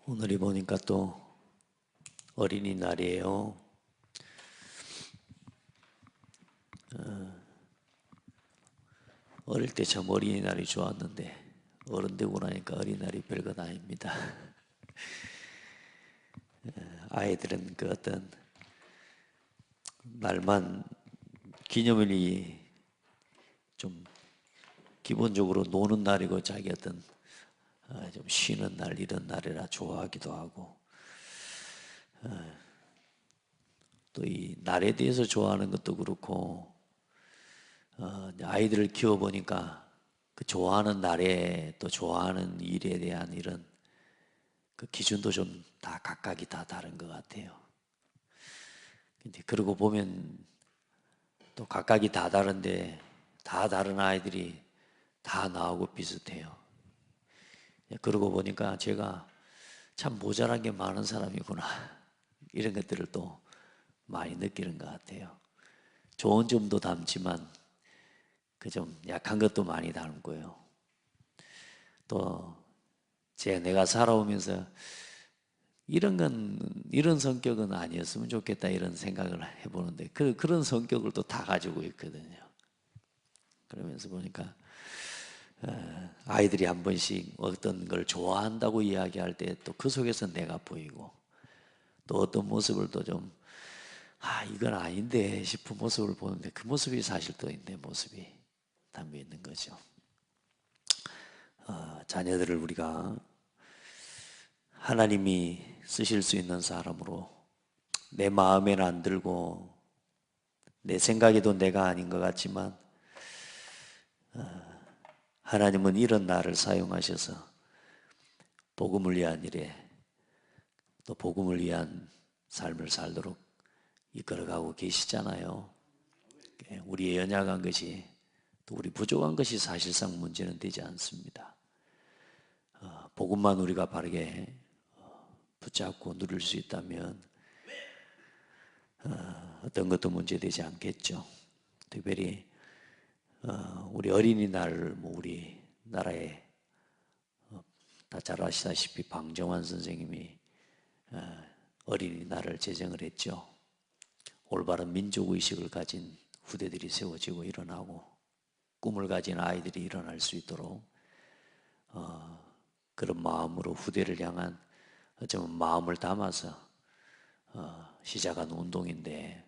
오늘이 보니까 또 어린이날이에요. 어릴 때 참 어린이날이 좋았는데 어른 되고 나니까 어린이날이 별것 아닙니다. 아이들은 그 어떤 날만 기념일이 좀 기본적으로 노는 날이고 자기 어떤 좀 쉬는 날 이런 날이라 좋아하기도 하고 또 이 날에 대해서 좋아하는 것도 그렇고 아이들을 키워보니까 그 좋아하는 날에 또 좋아하는 일에 대한 이런 그 기준도 좀 다 각각이 다 다른 것 같아요. 근데 그러고 보면 또 각각이 다 다른데 다 다른 아이들이 다 나하고 비슷해요. 그러고 보니까 제가 참 모자란 게 많은 사람이구나 이런 것들을 또 많이 느끼는 것 같아요. 좋은 점도 담지만 그 좀 약한 것도 많이 담고요. 또 내가 살아오면서 이런 성격은 아니었으면 좋겠다 이런 생각을 해보는데 그런 성격을 또 다 가지고 있거든요. 그러면서 보니까 아이들이 한 번씩 어떤 걸 좋아한다고 이야기할 때 또 그 속에서 내가 보이고 또 어떤 모습을 또 좀 이건 아닌데 싶은 모습을 보는데 그 모습이 사실 또 내 모습이 담겨 있는 거죠. 자녀들을 우리가 하나님이 쓰실 수 있는 사람으로 내 마음에는 안 들고 내 생각에도 내가 아닌 것 같지만 하나님은 이런 나를 사용하셔서 복음을 위한 일에 또 복음을 위한 삶을 살도록 이끌어가고 계시잖아요. 우리의 연약한 것이 또 우리 부족한 것이 사실상 문제는 되지 않습니다. 복음만 우리가 바르게 붙잡고 누릴 수 있다면 어떤 것도 문제되지 않겠죠. 특별히 우리 어린이날을 우리 나라에 다 잘 아시다시피 방정환 선생님이 어린이날을 제정을 했죠. 올바른 민족의식을 가진 후대들이 세워지고 일어나고 꿈을 가진 아이들이 일어날 수 있도록 그런 마음으로 후대를 향한 어쩌면 마음을 담아서 시작한 운동인데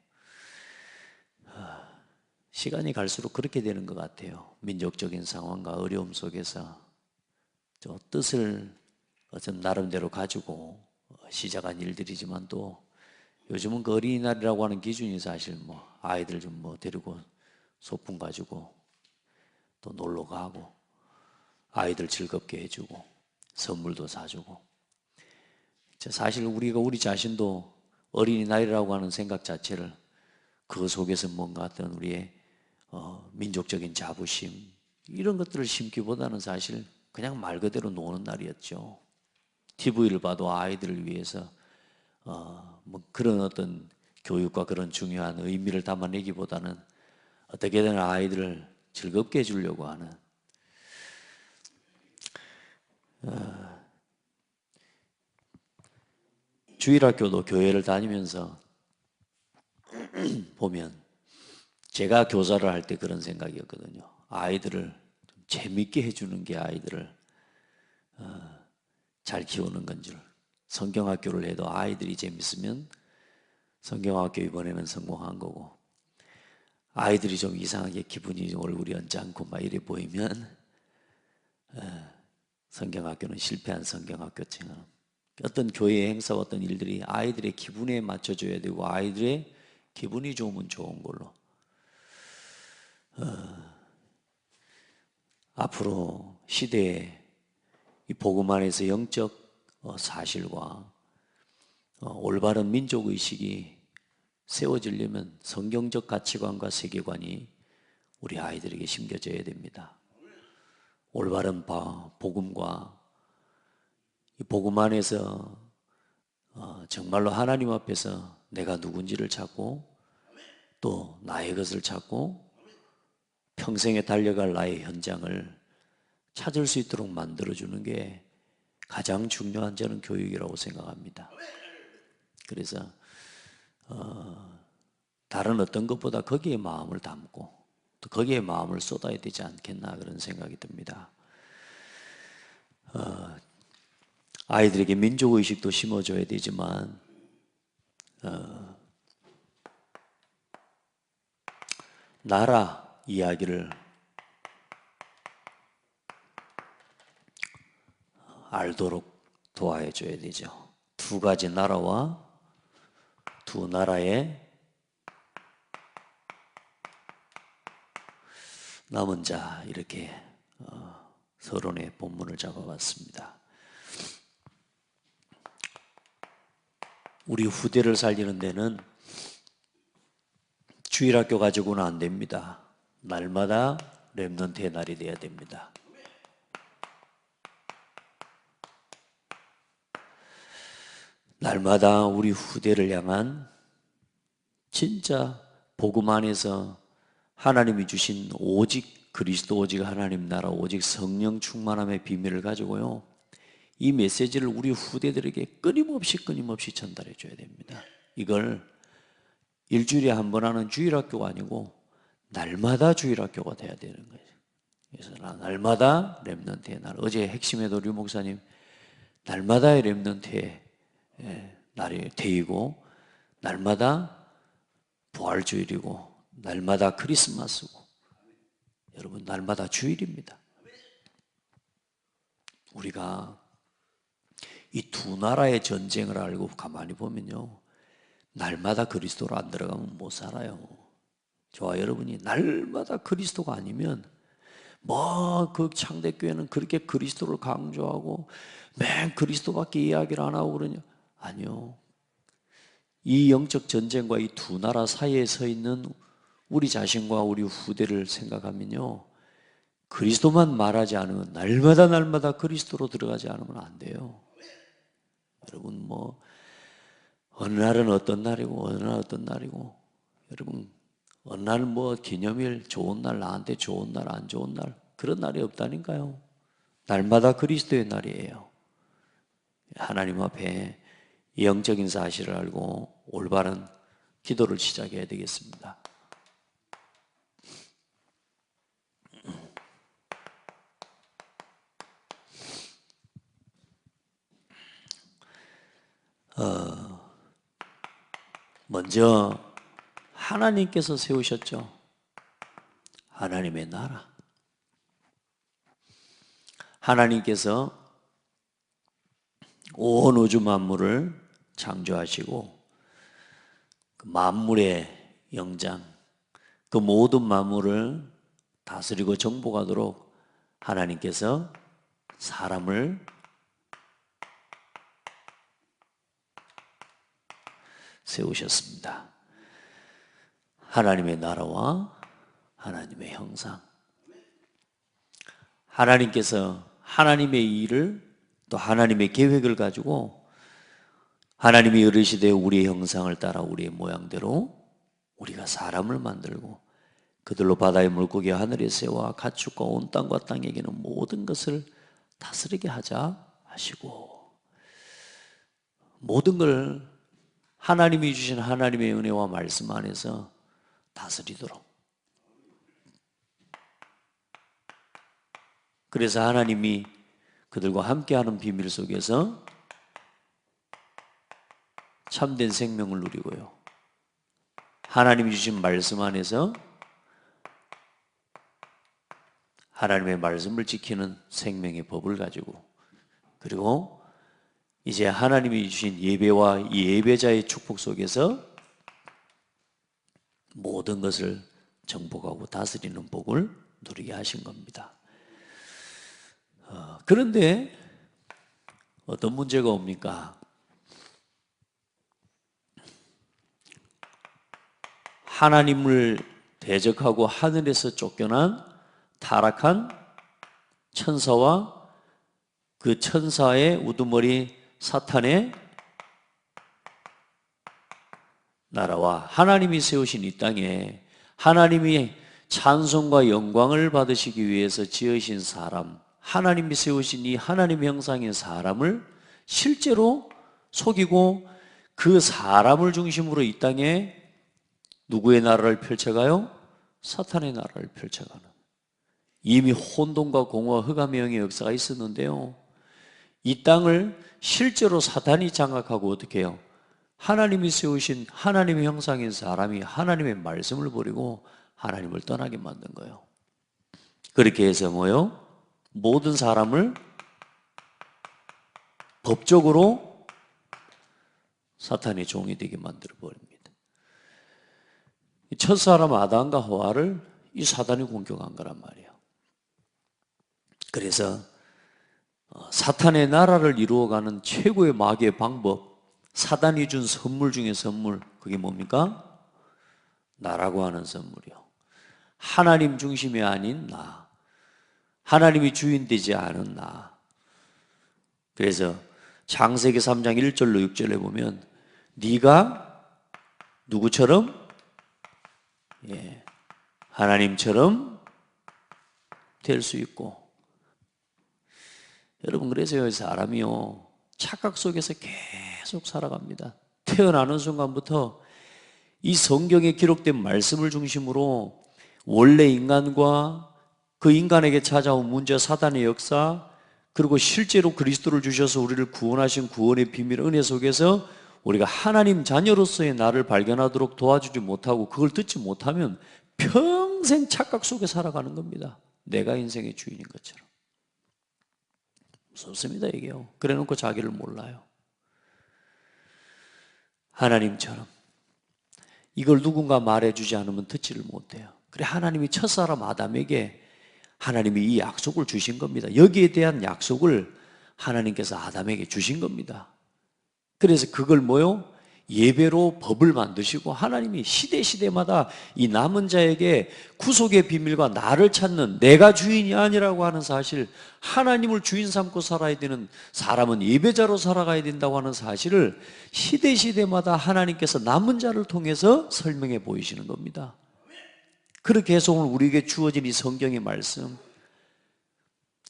시간이 갈수록 그렇게 되는 것 같아요. 민족적인 상황과 어려움 속에서 저 뜻을 어쩜 나름대로 가지고 시작한 일들이지만 또 요즘은 그 어린이날이라고 하는 기준이 사실 아이들 좀 데리고 소풍 가지고 또 놀러 가고 아이들 즐겁게 해주고 선물도 사주고 사실 우리가 우리 자신도 어린이날이라고 하는 생각 자체를 그 속에서 뭔가 어떤 우리의 민족적인 자부심 이런 것들을 심기보다는 사실 그냥 말 그대로 노는 날이었죠. TV를 봐도 아이들을 위해서 그런 어떤 교육과 그런 중요한 의미를 담아내기보다는 어떻게든 아이들을 즐겁게 해주려고 하는 주일학교도 교회를 다니면서 보면 제가 교사를 할 때 그런 생각이었거든요. 아이들을 좀 재밌게 해주는 게 아이들을 잘 키우는 건 줄. 성경학교를 해도 아이들이 재밌으면 성경학교 이번에는 성공한 거고 아이들이 좀 이상하게 기분이 얼굴이 언짢고 막 이래 보이면 성경학교는 실패한 성경학교처럼 어떤 교회 행사 어떤 일들이 아이들의 기분에 맞춰줘야 되고 아이들의 기분이 좋으면 좋은 걸로 앞으로 시대에 이 복음 안에서 영적 사실과 올바른 민족의식이 세워지려면 성경적 가치관과 세계관이 우리 아이들에게 심겨져야 됩니다. 올바른 복음과 이 복음 안에서 정말로 하나님 앞에서 내가 누군지를 찾고 또 나의 것을 찾고 평생에 달려갈 나의 현장을 찾을 수 있도록 만들어주는 게 가장 중요한 저는 교육이라고 생각합니다. 그래서 다른 어떤 것보다 거기에 마음을 담고 또 거기에 마음을 쏟아야 되지 않겠나 그런 생각이 듭니다. 아이들에게 민족의식도 심어줘야 되지만 나라 이야기를 알도록 도와줘야 되죠. 두 가지 나라와 두 나라의 남은 자 이렇게 서론의 본문을 잡아봤습니다. 우리 후대를 살리는 데는 주일학교 가지고는 안 됩니다. 날마다 렘넌트의 날이 돼야 됩니다. 날마다 우리 후대를 향한 진짜 복음 안에서 하나님이 주신 오직 그리스도, 오직 하나님 나라, 오직 성령 충만함의 비밀을 가지고요, 이 메시지를 우리 후대들에게 끊임없이 전달해 줘야 됩니다. 이걸 일주일에 한 번 하는 주일학교가 아니고 날마다 주일학교가 돼야 되는 거예요. 그래서 날마다 렘넌트의 날. 어제 핵심에도 류 목사님 날마다의 렘넌트의 날이 데이고, 날마다 부활주일이고, 날마다 크리스마스고, 여러분 날마다 주일입니다. 우리가 이 두 나라의 전쟁을 알고 가만히 보면요, 날마다 그리스도로 안 들어가면 못 살아요. 저와 여러분이 날마다 그리스도가 아니면 그 창대교회는 그렇게 그리스도를 강조하고 맨 그리스도밖에 이야기를 안 하고 그러냐? 아니요. 이 영적 전쟁과 이 두 나라 사이에 서 있는 우리 자신과 우리 후대를 생각하면요, 그리스도만 말하지 않으면, 날마다 그리스도로 들어가지 않으면 안 돼요. 여러분 어느 날은 어떤 날이고 어느 날은 어떤 날이고, 여러분 어느 날은 기념일 좋은 날, 나한테 좋은 날, 안 좋은 날, 그런 날이 없다니까요. 날마다 그리스도의 날이에요. 하나님 앞에 영적인 사실을 알고 올바른 기도를 시작해야 되겠습니다. 먼저 하나님께서 세우셨죠. 하나님의 나라. 하나님께서 온 우주 만물을 창조하시고 그 만물의 영장, 그 모든 만물을 다스리고 정복하도록 하나님께서 사람을 세우셨습니다. 하나님의 나라와 하나님의 형상. 하나님께서 하나님의 일을 또 하나님의 계획을 가지고 하나님이 이르시되 우리의 형상을 따라 우리의 모양대로 우리가 사람을 만들고 그들로 바다의 물고기와 하늘의 새와 가축과 온 땅과 땅에 기는 모든 것을 다스리게 하자 하시고, 모든 걸 하나님이 주신 하나님의 은혜와 말씀 안에서 다스리도록. 그래서 하나님이 그들과 함께하는 비밀 속에서 참된 생명을 누리고요, 하나님이 주신 말씀 안에서 하나님의 말씀을 지키는 생명의 법을 가지고, 그리고 이제 하나님이 주신 예배와 이 예배자의 축복 속에서 모든 것을 정복하고 다스리는 복을 누리게 하신 겁니다. 그런데 어떤 문제가 옵니까? 하나님을 대적하고 하늘에서 쫓겨난 타락한 천사와 그 천사의 우두머리 사탄의 나라와 하나님이 세우신 이 땅에 하나님이 찬송과 영광을 받으시기 위해서 지으신 사람, 하나님이 세우신 이 하나님의 형상의 사람을 실제로 속이고 그 사람을 중심으로 이 땅에 누구의 나라를 펼쳐가요? 사탄의 나라를 펼쳐가는. 이미 혼돈과 공허와 흑암의 영의 역사가 있었는데요, 이 땅을 실제로 사탄이 장악하고 어떻게 해요? 하나님이 세우신 하나님의 형상인 사람이 하나님의 말씀을 버리고 하나님을 떠나게 만든 거예요. 그렇게 해서 뭐요? 모든 사람을 법적으로 사탄의 종이 되게 만들어 버립니다. 첫 사람 아담과 하와를 이 사단이 공격한 거란 말이에요. 그래서 사탄의 나라를 이루어가는 최고의 마귀의 방법, 사단이 준 선물 중에 선물, 그게 뭡니까? 나라고 하는 선물이요. 하나님 중심이 아닌 나, 하나님이 주인 되지 않은 나. 그래서 창세기 3장 1절로 6절에 보면 네가 누구처럼? 하나님처럼 될 수 있고. 여러분, 그래서 사람이요, 착각 속에서 계속 살아갑니다. 태어나는 순간부터 이 성경에 기록된 말씀을 중심으로 원래 인간과 그 인간에게 찾아온 문제, 사단의 역사, 그리고 실제로 그리스도를 주셔서 우리를 구원하신 구원의 비밀, 은혜 속에서 우리가 하나님 자녀로서의 나를 발견하도록 도와주지 못하고 그걸 듣지 못하면 평생 착각 속에 살아가는 겁니다. 내가 인생의 주인인 것처럼. 무섭습니다, 이게요. 그래 놓고 자기를 몰라요. 하나님처럼. 이걸 누군가 말해주지 않으면 듣지를 못해요. 그래, 하나님이 첫사람 아담에게 하나님이 이 약속을 주신 겁니다. 여기에 대한 약속을 하나님께서 아담에게 주신 겁니다. 그래서 그걸 뭐요? 예배로 법을 만드시고 하나님이 시대마다 이 남은 자에게 구속의 비밀과 나를 찾는, 내가 주인이 아니라고 하는 사실, 하나님을 주인 삼고 살아야 되는 사람은 예배자로 살아가야 된다고 하는 사실을 시대마다 하나님께서 남은 자를 통해서 설명해 보이시는 겁니다. 그렇게 해서 오늘 우리에게 주어진 이 성경의 말씀,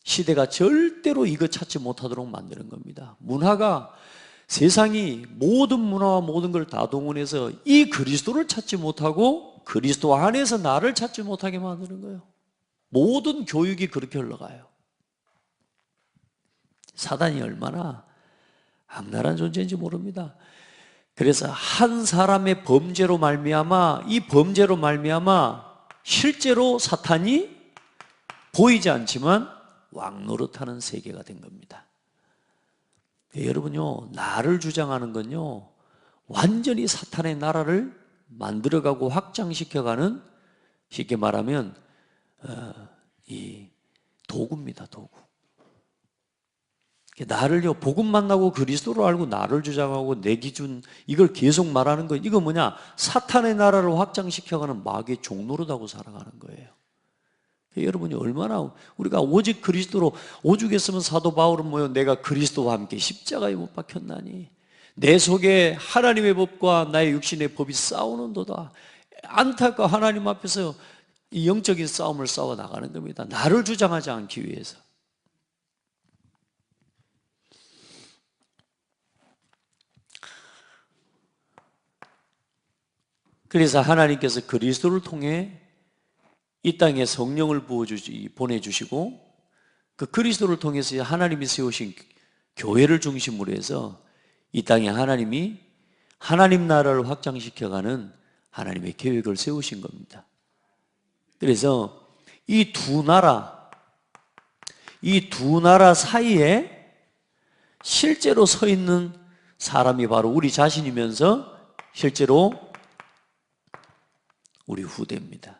시대가 절대로 이거 찾지 못하도록 만드는 겁니다. 문화가, 세상이 모든 문화와 모든 걸 다 동원해서 이 그리스도를 찾지 못하고 그리스도 안에서 나를 찾지 못하게 만드는 거예요. 모든 교육이 그렇게 흘러가요. 사단이 얼마나 악랄한 존재인지 모릅니다. 그래서 한 사람의 범죄로 말미암아, 이 범죄로 말미암아 실제로 사탄이 보이지 않지만 왕노릇하는 세계가 된 겁니다. 여러분요, 나를 주장하는 건요, 완전히 사탄의 나라를 만들어가고 확장시켜가는, 쉽게 말하면 이 도구입니다, 도구. 나를요, 복음 만나고 그리스도를 알고 나를 주장하고 내 기준, 이걸 계속 말하는 거, 이거 뭐냐? 사탄의 나라를 확장시켜가는 마귀의 종노릇하고 살아가는 거예요. 여러분이 얼마나, 우리가 오직 그리스도로, 오죽했으면 사도 바울은 뭐요? 내가 그리스도와 함께 십자가에 못 박혔나니 내 속에 하나님의 법과 나의 육신의 법이 싸우는도다. 안타까 하나님 앞에서 이 영적인 싸움을 싸워 나가는 겁니다. 나를 주장하지 않기 위해서. 그래서 하나님께서 그리스도를 통해 이 땅에 성령을 보내주시고 그 그리스도를 통해서 하나님이 세우신 교회를 중심으로 해서 이 땅에 하나님이 하나님 나라를 확장시켜가는 하나님의 계획을 세우신 겁니다. 그래서 이 두 나라 사이에 실제로 서 있는 사람이 바로 우리 자신이면서 실제로 우리 후대입니다.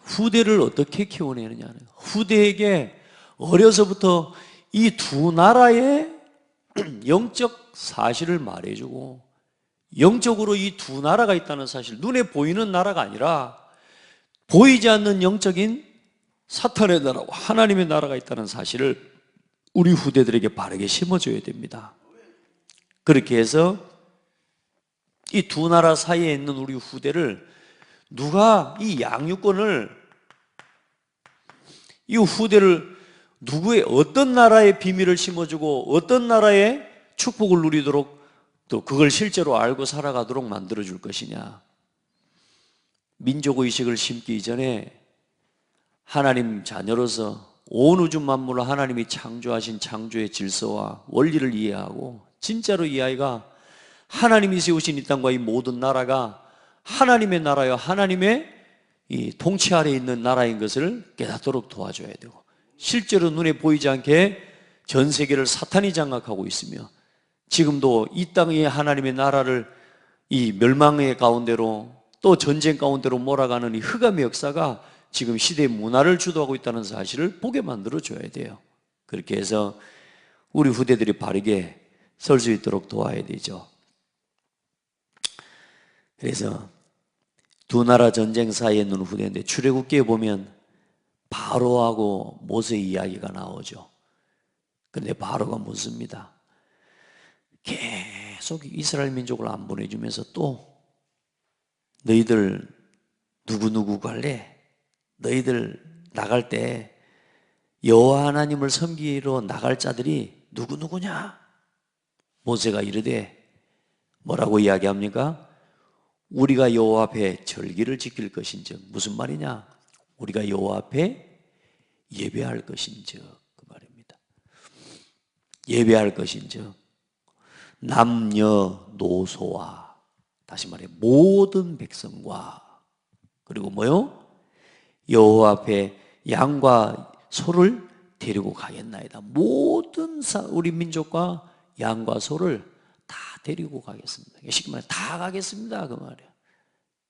후대를 어떻게 키워내느냐는, 후대에게 어려서부터 이 두 나라의 영적 사실을 말해주고, 영적으로 이 두 나라가 있다는 사실, 눈에 보이는 나라가 아니라 보이지 않는 영적인 사탄의 나라와 하나님의 나라가 있다는 사실을 우리 후대들에게 바르게 심어줘야 됩니다. 그렇게 해서 이 두 나라 사이에 있는 우리 후대를 누가 이 양육권을, 이 후대를 누구의 어떤 나라의 비밀을 심어주고 어떤 나라의 축복을 누리도록 또 그걸 실제로 알고 살아가도록 만들어줄 것이냐. 민족의식을 심기 이전에 하나님 자녀로서 온 우주 만물을 하나님이 창조하신 창조의 질서와 원리를 이해하고 진짜로 이 아이가 하나님이 세우신 이 땅과 이 모든 나라가 하나님의 나라여 하나님의 이 통치 아래에 있는 나라인 것을 깨닫도록 도와줘야 되고, 실제로 눈에 보이지 않게 전 세계를 사탄이 장악하고 있으며 지금도 이 땅이 하나님의 나라를 이 멸망의 가운데로 또 전쟁 가운데로 몰아가는 이 흑암의 역사가 지금 시대의 문화를 주도하고 있다는 사실을 보게 만들어줘야 돼요. 그렇게 해서 우리 후대들이 바르게 설 수 있도록 도와야 되죠. 그래서 두 나라 전쟁 사이에 있는 후대인데 출애굽기에 보면 바로하고 모세의 이야기가 나오죠. 그런데 바로가 묻습니다. 계속 이스라엘 민족을 안 보내주면서 또 너희들 누구 갈래? 너희들 나갈 때 여호와 하나님을 섬기러 나갈 자들이 누구냐? 모세가 이르되 뭐라고 이야기합니까? 우리가 여호와 앞에 절기를 지킬 것인즉, 무슨 말이냐? 우리가 여호와 앞에 예배할 것인즉, 그 말입니다. 예배할 것인즉 남녀노소와, 다시 말해 모든 백성과, 그리고 뭐요? 여호와 앞에 양과 소를 데리고 가겠나이다. 모든 우리 민족과 양과 소를 다 데리고 가겠습니다. 쉽게 말해 다 가겠습니다, 그 말이에요.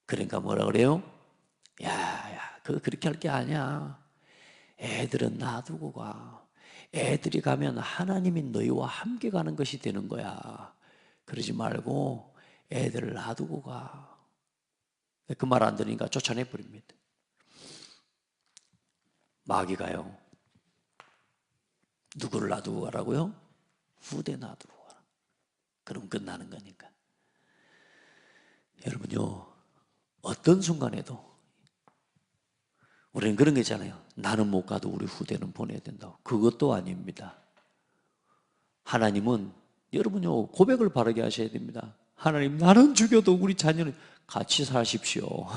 그러니까 뭐라 그래요? 그렇게 할 게 아니야. 애들은 놔두고 가. 애들이 가면 하나님이 너희와 함께 가는 것이 되는 거야. 그러지 말고 애들을 놔두고 가. 그 말 안 들으니까 쫓아내버립니다. 마귀가요, 누구를 놔두고 가라고요? 후대 놔두고 가라. 그럼 끝나는 거니까. 여러분요, 어떤 순간에도 우리는 그런 거 있잖아요. 나는 못 가도 우리 후대는 보내야 된다고. 그것도 아닙니다. 하나님은, 여러분요, 고백을 바르게 하셔야 됩니다. 하나님, 나는 죽여도 우리 자녀는 같이 사십시오.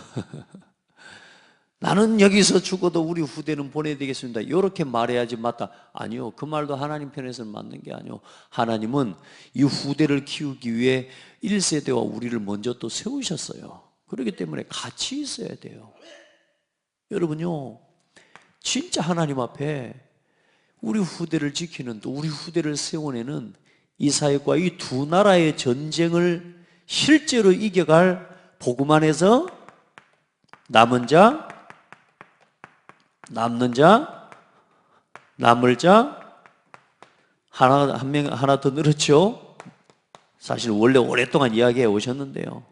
나는 여기서 죽어도 우리 후대는 보내야 되겠습니다. 이렇게 말해야지 맞다. 아니요, 그 말도 하나님 편에서는 맞는 게 아니요. 하나님은 이 후대를 키우기 위해 1세대와 우리를 먼저 또 세우셨어요. 그렇기 때문에 같이 있어야 돼요. 여러분요, 진짜 하나님 앞에 우리 후대를 지키는, 또 우리 후대를 세워내는 이스라엘과 이 두 나라의 전쟁을 실제로 이겨갈 복음 안에서 남은 자, 남는 자, 남을 자, 하나 더 늘었죠. 사실 원래 오랫동안 이야기해 오셨는데요.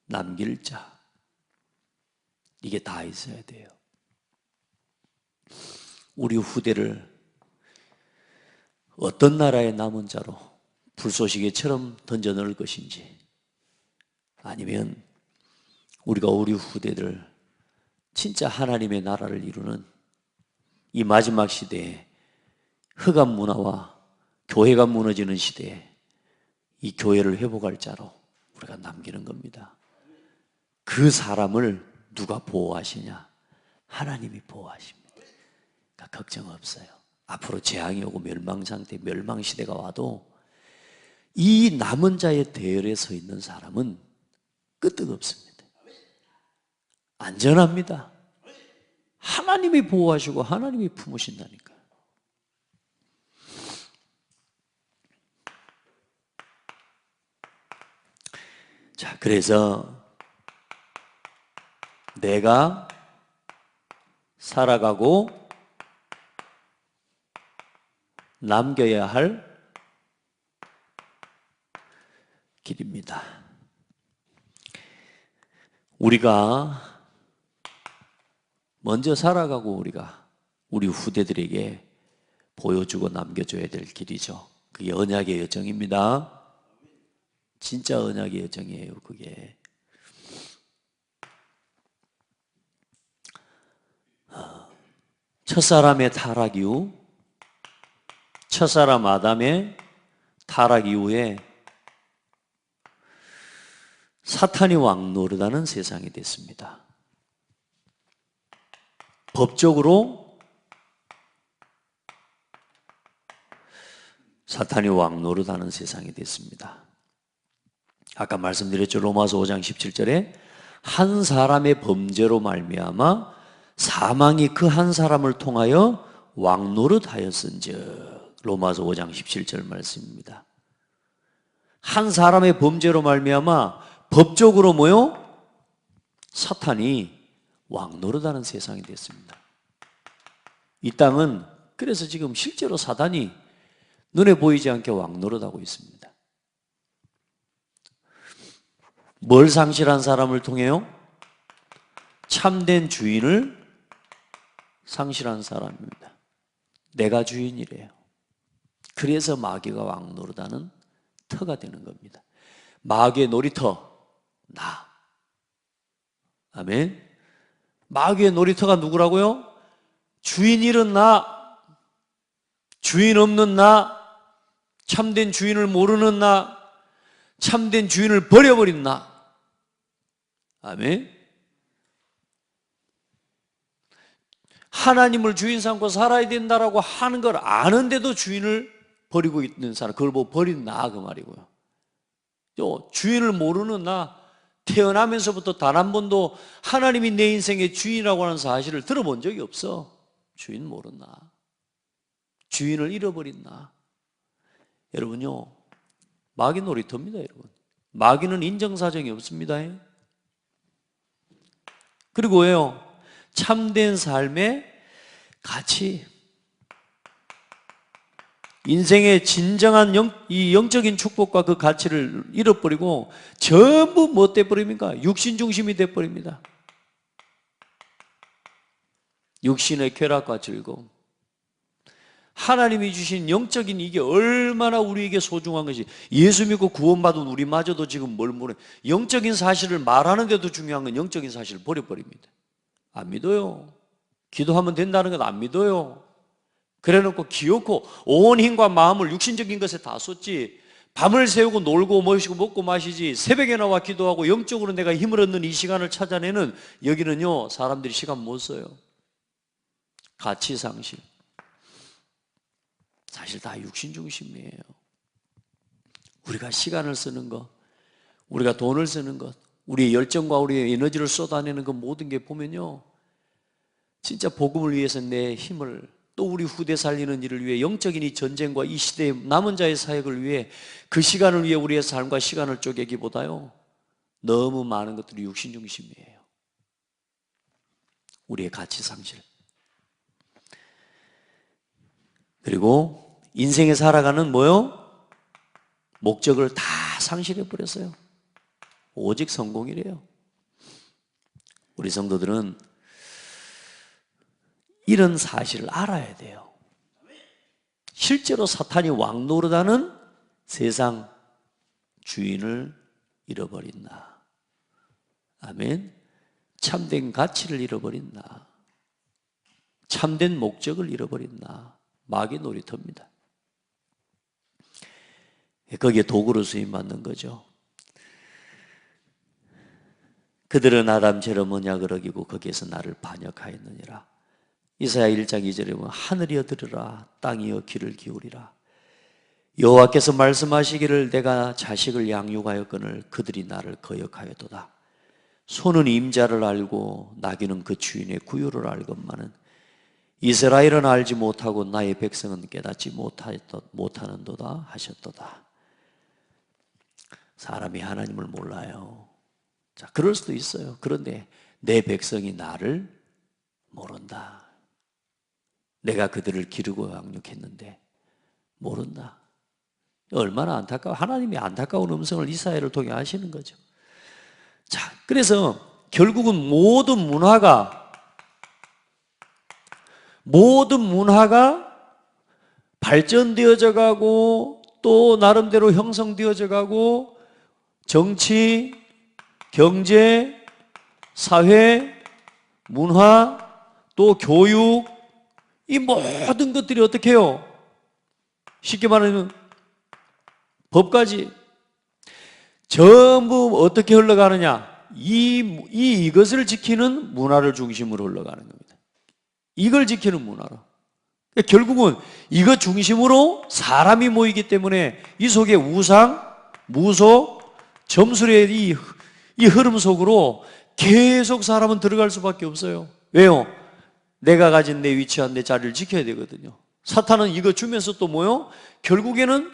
남길 자. 이게 다 있어야 돼요. 우리 후대를 어떤 나라의 남은 자로 불쏘시개처럼 던져 넣을 것인지, 아니면 우리가 우리 후대들 진짜 하나님의 나라를 이루는 이 마지막 시대에, 흑암 문화와 교회가 무너지는 시대에 이 교회를 회복할 자로 우리가 남기는 겁니다. 그 사람을 누가 보호하시냐? 하나님이 보호하십니다. 그러니까 걱정 없어요. 앞으로 재앙이 오고 멸망 상태, 멸망 시대가 와도 이 남은 자의 대열에 서 있는 사람은 끄떡 없습니다. 안전합니다. 하나님이 보호하시고 하나님이 품으신다니까요. 자, 그래서 내가 살아가고 남겨야 할 길입니다. 우리가 먼저 살아가고 우리가 우리 후대들에게 보여주고 남겨줘야 될 길이죠. 그게 언약의 여정입니다. 진짜 언약의 여정이에요, 그게. 첫사람의 타락 이후, 첫사람 아담의 타락 이후에 사탄이 왕 노릇하는 세상이 됐습니다. 법적으로 사탄이 왕 노릇하는 세상이 됐습니다. 아까 말씀드렸죠. 로마서 5장 17절에 한 사람의 범죄로 말미암아 사망이 그 한 사람을 통하여 왕 노릇하였은즉, 로마서 5장 17절 말씀입니다. 한 사람의 범죄로 말미암아 법적으로 뭐요? 사탄이 왕 노릇하는 세상이 됐습니다. 이 땅은 그래서 지금 실제로 사단이 눈에 보이지 않게 왕 노릇하고 있습니다. 뭘 상실한 사람을 통해요? 참된 주인을 상실한 사람입니다. 내가 주인이래요. 그래서 마귀가 왕 노릇하는 터가 되는 겁니다. 마귀의 놀이터, 나. 아멘. 마귀의 놀이터가 누구라고요? 주인 잃은 나, 주인 없는 나, 참된 주인을 모르는 나, 참된 주인을 버려버린 나. 아멘. 하나님을 주인 삼고 살아야 된다라고 하는 걸 아는데도 주인을 버리고 있는 사람, 그걸 뭐 버린 나, 그 말이고요. 또 주인을 모르는 나, 태어나면서부터 단 한 번도 하나님이 내 인생의 주인이라고 하는 사실을 들어본 적이 없어. 주인 모르는 나, 주인을 잃어버린 나. 여러분요, 마귀 놀이터입니다. 여러분, 마귀는 인정사정이 없습니다. 그리고 왜요? 참된 삶의 가치, 인생의 진정한 이 영적인 축복과 그 가치를 잃어버리고 전부 뭐 돼버립니까? 육신 중심이 돼버립니다. 육신의 쾌락과 즐거움. 하나님이 주신 영적인 이게 얼마나 우리에게 소중한 것이, 예수 믿고 구원받은 우리마저도 지금 뭘 모르, 영적인 사실을 말하는데도 중요한 건 영적인 사실을 버려버립니다. 안 믿어요. 기도하면 된다는 건 안 믿어요. 그래놓고 기어코 온 힘과 마음을 육신적인 것에 다 쏟지, 밤을 새우고 놀고 마시고 먹고 마시지, 새벽에 나와 기도하고 영적으로 내가 힘을 얻는 이 시간을 찾아내는, 여기는요 사람들이 시간 못 써요. 가치상실, 사실 다 육신 중심이에요. 우리가 시간을 쓰는 것, 우리가 돈을 쓰는 것, 우리의 열정과 우리의 에너지를 쏟아내는 그 모든 게 보면요, 진짜 복음을 위해서 내 힘을, 또 우리 후대 살리는 일을 위해, 영적인 이 전쟁과 이 시대의 남은 자의 사역을 위해, 그 시간을 위해 우리의 삶과 시간을 쪼개기보다요 너무 많은 것들이 육신 중심이에요. 우리의 가치 상실. 그리고 인생에 살아가는 뭐요? 목적을 다 상실해 버렸어요. 오직 성공이래요. 우리 성도들은 이런 사실을 알아야 돼요. 실제로 사탄이 왕 노릇하는 세상 주인을 잃어버린 나. 아멘. 참된 가치를 잃어버린 나, 참된 목적을 잃어버린 나, 마귀 놀이터입니다. 거기에 도구로 쓰임받는 거죠. 그들은 아담처럼 언약을 어기고 거기에서 나를 반역하였느니라. 이사야 1장 2절에 보면 하늘이여 들으라, 땅이여 귀를 기울이라. 여호와께서 말씀하시기를 내가 자식을 양육하였거늘 그들이 나를 거역하였도다. 소는 임자를 알고 나귀는 그 주인의 구유를 알건만은 이스라엘은 알지 못하고 나의 백성은 깨닫지 못하는도다 하셨도다. 사람이 하나님을 몰라요. 자, 그럴 수도 있어요. 그런데 내 백성이 나를 모른다. 내가 그들을 기르고 양육했는데 모른다. 얼마나 안타까워. 하나님이 안타까운 음성을 이사야를 통해 하시는 거죠. 자, 그래서 결국은 모든 문화가 발전되어져 가고 또 나름대로 형성되어져 가고, 정치, 경제, 사회, 문화, 또 교육, 이 모든 것들이 어떻게 해요? 쉽게 말하면 법까지 전부 어떻게 흘러가느냐? 이것을 지키는 문화를 중심으로 흘러가는 겁니다. 이걸 지키는 문화로. 결국은 이것 중심으로 사람이 모이기 때문에 이 속에 우상, 무속, 점술의 이 흐름 속으로 계속 사람은 들어갈 수밖에 없어요. 왜요? 내가 가진 내 위치와 내 자리를 지켜야 되거든요. 사탄은 이거 주면서 또 뭐요? 결국에는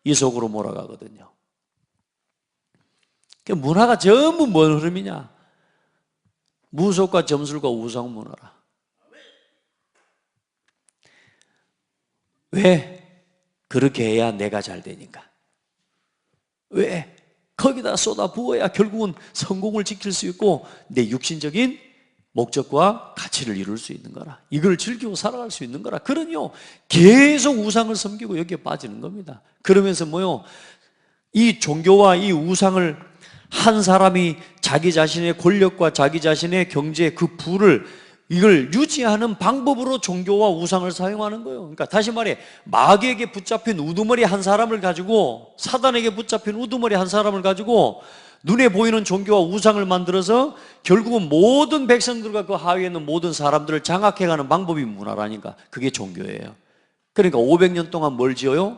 이 속으로 몰아가거든요. 문화가 전부 뭔 흐름이냐? 무속과 점술과 우상 문화라. 왜? 그렇게 해야 내가 잘 되니까. 왜? 거기다 쏟아 부어야 결국은 성공을 지킬 수 있고 내 육신적인 목적과 가치를 이룰 수 있는 거라. 이걸 즐기고 살아갈 수 있는 거라. 그러니요 계속 우상을 섬기고 여기에 빠지는 겁니다. 그러면서 뭐요? 이 종교와 이 우상을 한 사람이 자기 자신의 권력과 자기 자신의 경제 그 부를 이걸 유지하는 방법으로 종교와 우상을 사용하는 거예요. 그러니까 다시 말해 마귀에게 붙잡힌 우두머리 한 사람을 가지고 사단에게 붙잡힌 우두머리 한 사람을 가지고 눈에 보이는 종교와 우상을 만들어서 결국은 모든 백성들과 그 하위에 있는 모든 사람들을 장악해가는 방법이 문화라니까. 그게 종교예요. 그러니까 500년 동안 뭘 지어요?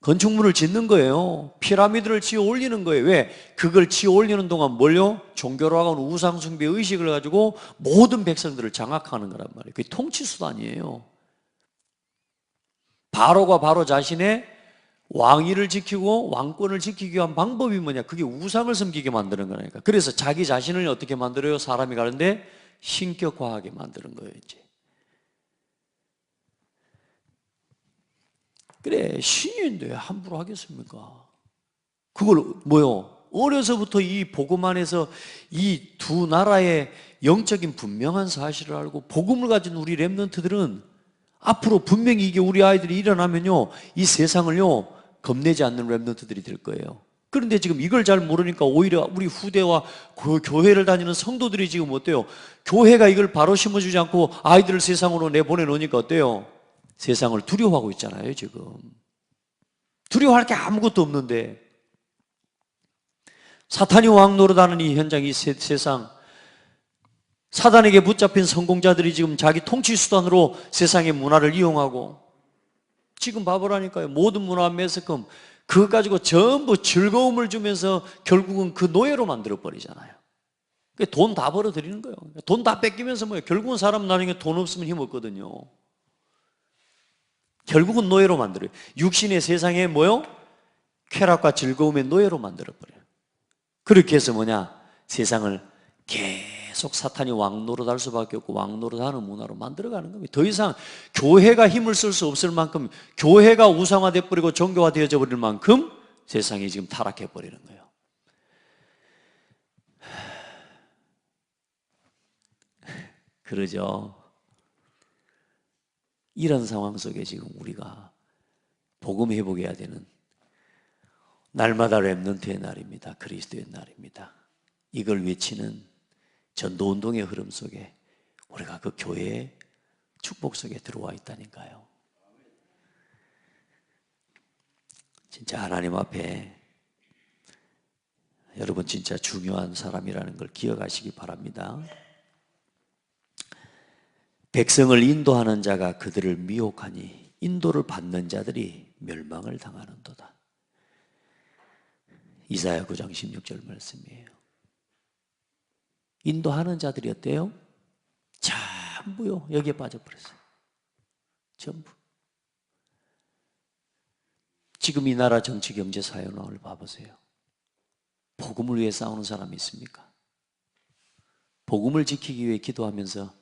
건축물을 짓는 거예요. 피라미드를 지어 올리는 거예요. 왜? 그걸 지어 올리는 동안 뭘요? 종교로 하는 우상 숭배 의식을 가지고 모든 백성들을 장악하는 거란 말이에요. 그게 통치 수단이에요. 바로가 바로 자신의 왕위를 지키고 왕권을 지키기 위한 방법이 뭐냐? 그게 우상을 섬기게 만드는 거니까. 그래서 자기 자신을 어떻게 만들어요? 사람이 가는데 신격화하게 만드는 거예요, 이제. 그래, 신인데 함부로 하겠습니까? 그걸 뭐요? 어려서부터 이 복음 안에서 이 두 나라의 영적인 분명한 사실을 알고 복음을 가진 우리 랩런트들은 앞으로 분명히 이게 우리 아이들이 일어나면요 이 세상을요 겁내지 않는 랩런트들이 될 거예요. 그런데 지금 이걸 잘 모르니까 오히려 우리 후대와 그 교회를 다니는 성도들이 지금 어때요? 교회가 이걸 바로 심어주지 않고 아이들을 세상으로 내보내놓으니까 어때요? 세상을 두려워하고 있잖아요, 지금. 두려워할 게 아무것도 없는데. 사탄이 왕 노릇하는 이 현장, 이 세상. 사단에게 붙잡힌 성공자들이 지금 자기 통치 수단으로 세상의 문화를 이용하고 지금 봐보라니까요. 모든 문화 매스컴 그거 가지고 전부 즐거움을 주면서 결국은 그 노예로 만들어버리잖아요. 돈 다 벌어들이는 거예요. 돈 다 뺏기면서 뭐예요? 결국은 사람 나중에 돈 없으면 힘없거든요. 결국은 노예로 만들어요. 육신의 세상에 뭐요? 쾌락과 즐거움의 노예로 만들어버려요. 그렇게 해서 뭐냐? 세상을 계속 사탄이 왕노릇할 수밖에 없고 왕노릇하는 문화로 만들어가는 겁니다. 더 이상 교회가 힘을 쓸 수 없을 만큼 교회가 우상화돼 버리고 종교화되어져 버릴 만큼 세상이 지금 타락해 버리는 거예요. 그러죠. 이런 상황 속에 지금 우리가 복음 회복해야 되는 날마다 렘넌트의 날입니다. 그리스도의 날입니다. 이걸 외치는 전도운동의 흐름 속에 우리가 그 교회의 축복 속에 들어와 있다니까요. 진짜 하나님 앞에 여러분 진짜 중요한 사람이라는 걸 기억하시기 바랍니다. 백성을 인도하는 자가 그들을 미혹하니 인도를 받는 자들이 멸망을 당하는도다. 이사야 9장 16절 말씀이에요. 인도하는 자들이 어때요? 전부요 여기에 빠져버렸어요. 전부. 지금 이 나라 정치, 경제, 사회론을 봐보세요. 복음을 위해 싸우는 사람이 있습니까? 복음을 지키기 위해 기도하면서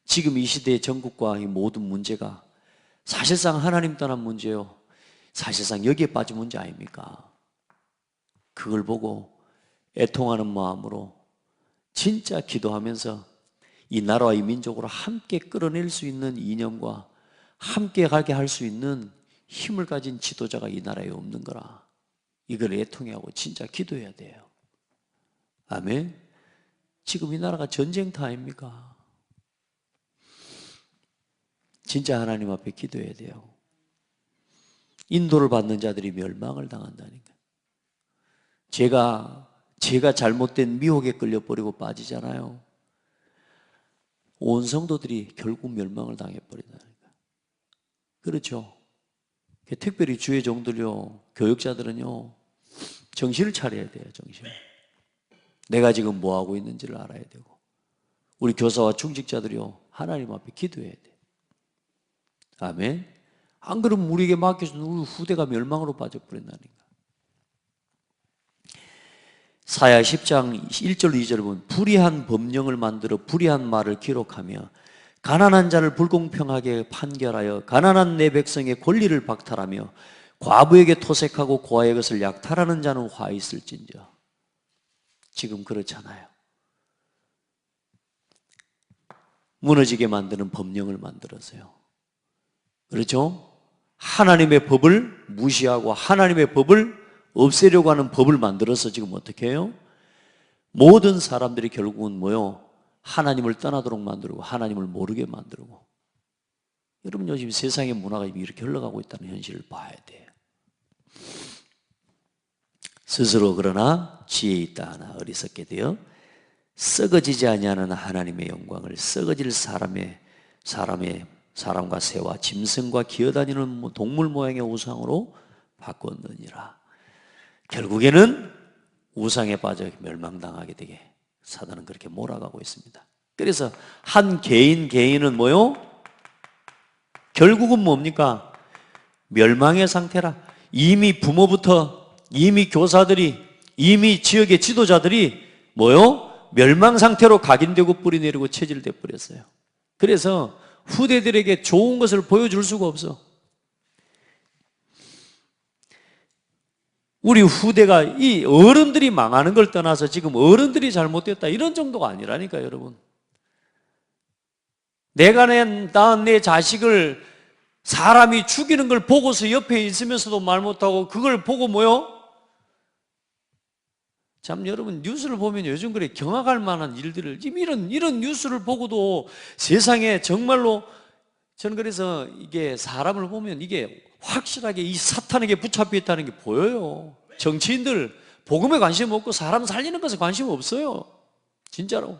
지금 이 시대의 전국과 이 모든 문제가 사실상 하나님 떠난 문제요. 사실상 여기에 빠진 문제 아닙니까? 그걸 보고 애통하는 마음으로 진짜 기도하면서 이 나라와 이 민족으로 함께 끌어낼 수 있는 이념과 함께 가게 할 수 있는 힘을 가진 지도자가 이 나라에 없는 거라. 이걸 애통해하고 진짜 기도해야 돼요. 아멘. 지금 이 나라가 전쟁터 아닙니까? 진짜 하나님 앞에 기도해야 돼요. 인도를 받는 자들이 멸망을 당한다니까. 제가 잘못된 미혹에 끌려버리고 빠지잖아요. 온 성도들이 결국 멸망을 당해버린다니까. 그렇죠? 특별히 주의 종들요, 교육자들은요, 정신을 차려야 돼요. 정신. 내가 지금 뭐 하고 있는지를 알아야 되고, 우리 교사와 중직자들이요, 하나님 앞에 기도해야 돼요. 아멘. 안 그러면 우리에게 맡겨준 우리 후대가 멸망으로 빠져버린다니까. 사야 10장 1절 2절을 보면 불의한 법령을 만들어 불의한 말을 기록하며 가난한 자를 불공평하게 판결하여 가난한 내 백성의 권리를 박탈하며 과부에게 토색하고 고아의 것을 약탈하는 자는 화 있을진저. 지금 그렇잖아요. 무너지게 만드는 법령을 만들어서요. 그렇죠? 하나님의 법을 무시하고 하나님의 법을 없애려고 하는 법을 만들어서 지금 어떻게 해요? 모든 사람들이 결국은 뭐요? 하나님을 떠나도록 만들고 하나님을 모르게 만들고. 여러분 요즘 세상의 문화가 이렇게 흘러가고 있다는 현실을 봐야 돼요. 스스로 그러나 지혜 있다 하나 어리석게 되어 썩어지지 아니하는 하나님의 영광을 썩어질 사람과 새와 짐승과 기어다니는 동물 모양의 우상으로 바꿨느니라. 결국에는 우상에 빠져 멸망당하게 되게 사단은 그렇게 몰아가고 있습니다. 그래서 한 개인은 뭐요? 결국은 뭡니까? 멸망의 상태라. 이미 부모부터 이미 교사들이 이미 지역의 지도자들이 뭐요? 멸망 상태로 각인되고 뿌리 내리고 체질돼 버렸어요. 그래서 후대들에게 좋은 것을 보여줄 수가 없어. 우리 후대가 이 어른들이 망하는 걸 떠나서 지금 어른들이 잘못됐다 이런 정도가 아니라니까 여러분. 내가 낳은 내 자식을 사람이 죽이는 걸 보고서 옆에 있으면서도 말 못하고 그걸 보고 뭐요? 참 여러분 뉴스를 보면 요즘 그래 경악할 만한 일들을 지금 이런 뉴스를 보고도 세상에 정말로 저는 그래서 이게 사람을 보면 이게 확실하게 이 사탄에게 붙잡혀 있다는 게 보여요. 정치인들 복음에 관심 없고 사람 살리는 것에 관심 없어요. 진짜로.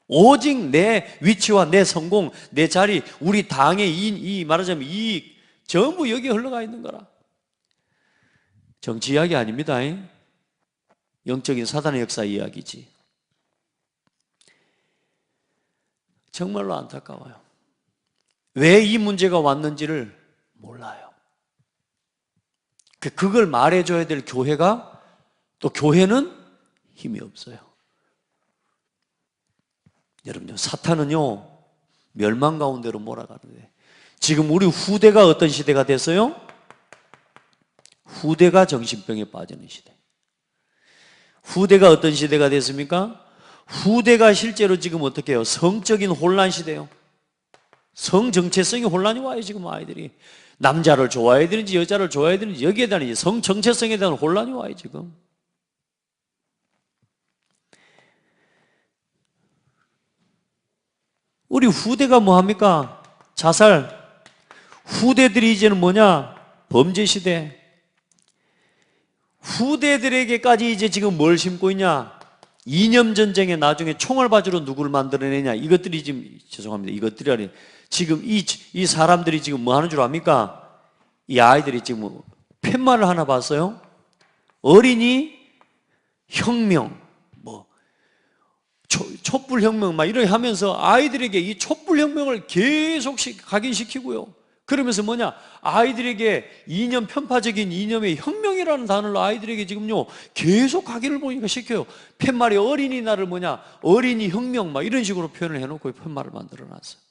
오직 내 위치와 내 성공, 내 자리, 우리 당의 이 말하자면 이익 전부 여기에 흘러가 있는 거라. 정치 이야기 아닙니다. 영적인 사단의 역사 이야기지. 정말로 안타까워요. 왜 이 문제가 왔는지를 몰라요. 그걸 말해줘야 될 교회가 또 교회는 힘이 없어요. 여러분요, 사탄은요 멸망 가운데로 몰아가는데 지금 우리 후대가 어떤 시대가 됐어요? 후대가 정신병에 빠지는 시대. 후대가 어떤 시대가 됐습니까? 후대가 실제로 지금 어떻게 해요? 성적인 혼란 시대예요. 성 정체성이 혼란이 와요. 지금 아이들이 남자를 좋아해야 되는지 여자를 좋아해야 되는지 여기에 대한 성 정체성에 대한 혼란이 와요. 지금 우리 후대가 뭐합니까? 자살. 후대들이 이제는 뭐냐? 범죄 시대. 후대들에게까지 이제 지금 뭘 심고 있냐? 이념 전쟁에 나중에 총알바지로 누구를 만들어내냐? 이것들이 지금 죄송합니다. 이것들이 아니 지금 이 사람들이 지금 뭐 하는 줄 압니까? 이 아이들이 지금 팻말을 하나 봤어요? 어린이 혁명, 뭐 촛불혁명 막 이렇게 하면서 아이들에게 이 촛불혁명을 계속 각인시키고요. 그러면서 뭐냐? 아이들에게 이념, 편파적인 이념의 혁명이라는 단어를 아이들에게 지금요 계속 각인을 보니까 시켜요. 팻말이 어린이날을 뭐냐? 어린이 혁명 막 이런 식으로 표현을 해놓고 팻말을 만들어놨어요.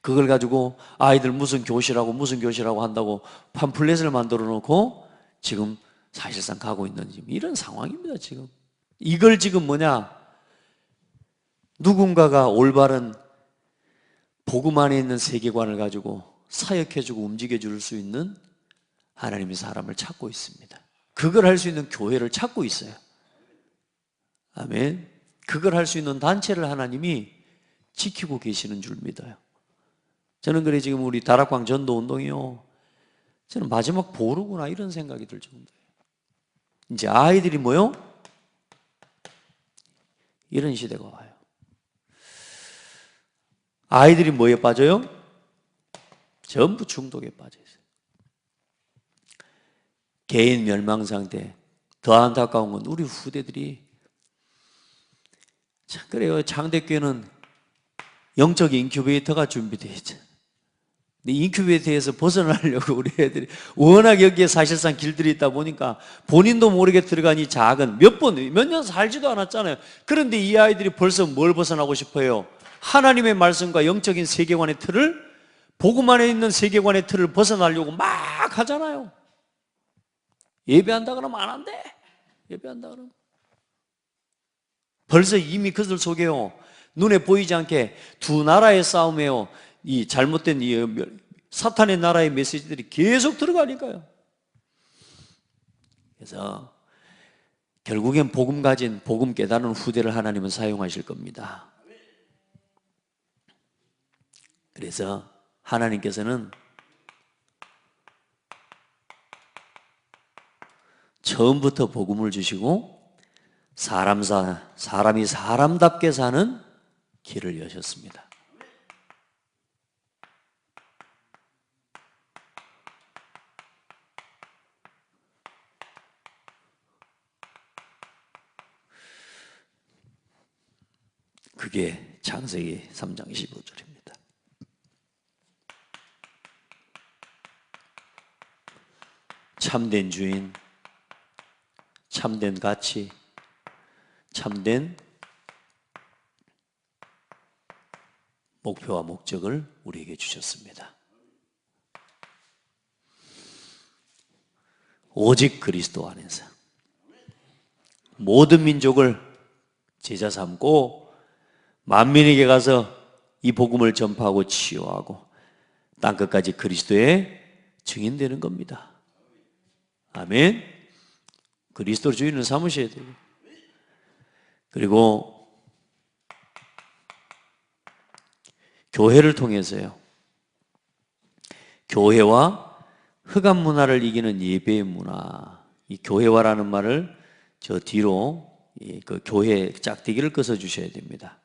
그걸 가지고 아이들 무슨 교실하고 한다고 팜플렛을 만들어 놓고 지금 사실상 가고 있는 지금 이런 상황입니다. 지금 이걸 지금 뭐냐? 누군가가 올바른 복음 안에 있는 세계관을 가지고 사역해주고 움직여줄 수 있는 하나님이 사람을 찾고 있습니다. 그걸 할 수 있는 교회를 찾고 있어요. 아멘. 그걸 할 수 있는 단체를 하나님이 지키고 계시는 줄 믿어요. 저는 그래 지금 우리 다락방 전도 운동이요, 저는 마지막 보루구나 이런 생각이 들 정도예요. 이제 아이들이 뭐요? 이런 시대가 와요. 아이들이 뭐에 빠져요? 전부 중독에 빠져 있어요. 개인 멸망 상태. 더 안타까운 건 우리 후대들이, 참 그래요. 장대교회는 영적 인큐베이터가 준비되어 있죠. 근데 인큐베이터에서 벗어나려고 우리 애들이 워낙 여기에 사실상 길들이 있다 보니까 본인도 모르게 들어간 이 작은 몇 년 살지도 않았잖아요. 그런데 이 아이들이 벌써 뭘 벗어나고 싶어요? 하나님의 말씀과 영적인 세계관의 틀을, 복음 안에 있는 세계관의 틀을 벗어나려고 막 하잖아요. 예배한다 그러면 안 한대. 예배한다 그러면. 벌써 이미 그들 속에요, 눈에 보이지 않게 두 나라의 싸움에요, 이 잘못된 이 사탄의 나라의 메시지들이 계속 들어가니까요. 그래서 결국엔 복음 가진, 복음 깨달은 후대를 하나님은 사용하실 겁니다. 그래서 하나님께서는 처음부터 복음을 주시고 사람이 사람답게 사는 길을 여셨습니다. 그게 창세기 3장 15절입니다. 참된 주인, 참된 가치, 참된 목표와 목적을 우리에게 주셨습니다. 오직 그리스도 안에서 모든 민족을 제자 삼고 만민에게 가서 이 복음을 전파하고 치유하고 땅끝까지 그리스도의 증인 되는 겁니다. 아멘. 그리스도 주인을 삼으셔야 돼요. 그리고 교회를 통해서요, 교회와 흑암 문화를 이기는 예배의 문화, 이 교회화라는 말을 저 뒤로 그 교회 짝대기를 꺼서 주셔야 됩니다.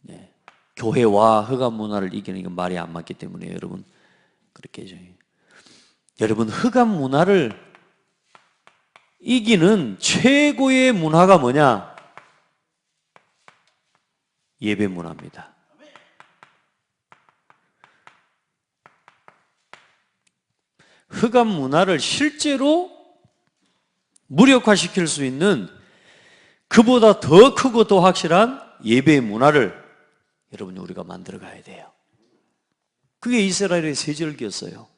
네. 교회와 흑암 문화를 이기는 건 말이 안 맞기 때문에 여러분 그렇게 해줘요. 여러분, 흑암 문화를 이기는 최고의 문화가 뭐냐? 예배 문화입니다. 흑암 문화를 실제로 무력화시킬 수 있는 그보다 더 크고 더 확실한 예배의 문화를 여러분 우리가 만들어 가야 돼요. 그게 이스라엘의 세절기였어요.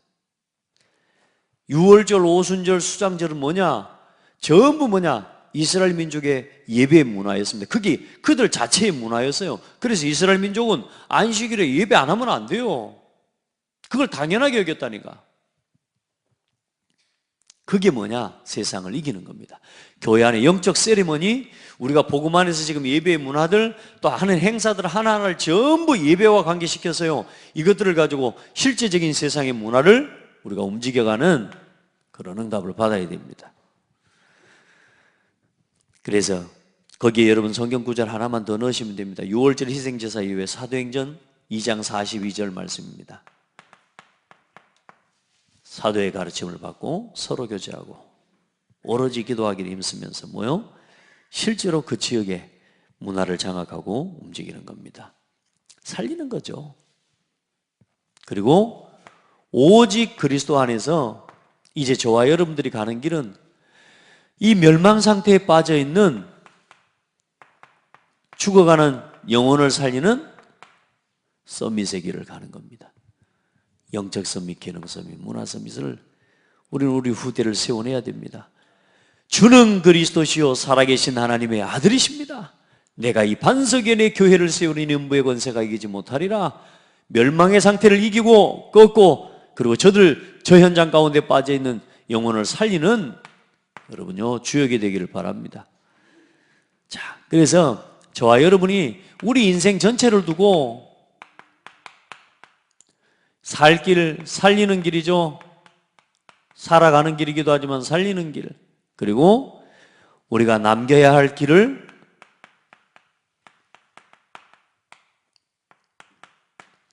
유월절, 오순절, 수장절은 뭐냐? 전부 뭐냐? 이스라엘 민족의 예배 문화였습니다. 그게 그들 자체의 문화였어요. 그래서 이스라엘 민족은 안식일에 예배 안 하면 안 돼요. 그걸 당연하게 여겼다니까. 그게 뭐냐? 세상을 이기는 겁니다. 교회 안에 영적 세리머니, 우리가 복음 안에서 지금 예배의 문화들, 또 하는 행사들 하나하나를 전부 예배와 관계시켜서요, 이것들을 가지고 실제적인 세상의 문화를 우리가 움직여가는 그런 응답을 받아야 됩니다. 그래서 거기에 여러분 성경 구절 하나만 더 넣으시면 됩니다. 6월절 희생제사 이후에 사도행전 2장 42절 말씀입니다. 사도의 가르침을 받고 서로 교제하고 오로지 기도하기를 힘쓰면서 뭐요? 실제로 그 지역의 문화를 장악하고 움직이는 겁니다. 살리는 거죠. 그리고 오직 그리스도 안에서 이제 저와 여러분들이 가는 길은 이 멸망 상태에 빠져 있는 죽어가는 영혼을 살리는 서밋의 길을 가는 겁니다. 영적 서밋, 개능 서밋, 문화 서밋을 우리는 우리 후대를 세워내야 됩니다. 주는 그리스도시요 살아계신 하나님의 아들이십니다. 내가 이 반석에 내 교회를 세우니 음부의 권세가 이기지 못하리라. 멸망의 상태를 이기고 꺾고, 그리고 저 현장 가운데 빠져있는 영혼을 살리는 여러분요 주역이 되기를 바랍니다. 자, 그래서 저와 여러분이 우리 인생 전체를 두고 살 길, 살리는 길이죠. 살아가는 길이기도 하지만 살리는 길. 그리고 우리가 남겨야 할 길을